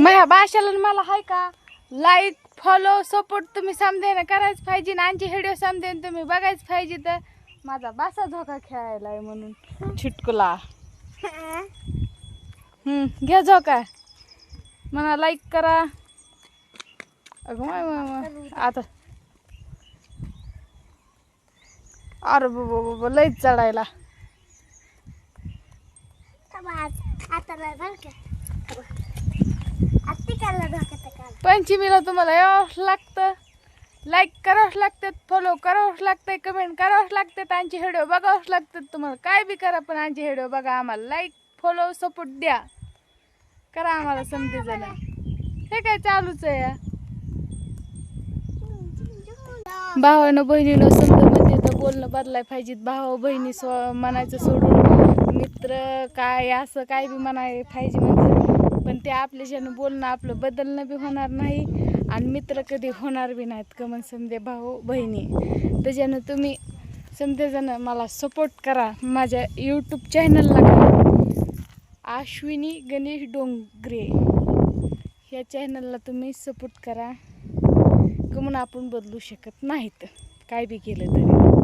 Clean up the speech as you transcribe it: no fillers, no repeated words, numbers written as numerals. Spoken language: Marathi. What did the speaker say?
माझ्या भाषाला मला हाय का लाईक फॉलो सपोर्ट तुम्ही समजेन करायच पाहिजे ना आमचे व्हिडिओ समजेन तुम्ही बघायच पाहिजे तर माझा बासा झोका खेळायला आहे म्हणून छिटकुला घ्या झोका म्हणा लाईक करा अगं माय आता अरे बाबा लईच चढायला पंचमीला तुम्हाला यावंच लागतं लाईक करावंच लागतात फॉलो करावंच लागतंय कमेंट करावंच लागतात आमचे व्हिडिओ बघावंच लागतात तुम्हाला काय बी करा पण आमचे व्हिडिओ बघा आम्हाला लाईक फॉलो सपोर्ट द्या करा आम्हाला समजे जण हे काय चालूच आहे या भावानं बहिणीनं समजा तर बोलणं बदलाय पाहिजे भाऊ बहिणी म्हणायचं सोडून मित्र काय असं काय बी म्हणाय पाहिजे म्हणजे पण ते आपल्याच्यानं बोलणं आपलं बदलणं बी होणार नाही आणि मित्र कधी होणार बी नाहीत का मग समजे भाऊ बहिणी त्याच्यानं तुम्ही समजेजण मला सपोर्ट करा माझ्या यूट्यूब चॅनलला करा अश्विनी गणेश डोंगरे ह्या चॅनलला तुम्ही सपोर्ट करा का म्हणून आपण बदलू शकत नाहीत काय बी केलं तरी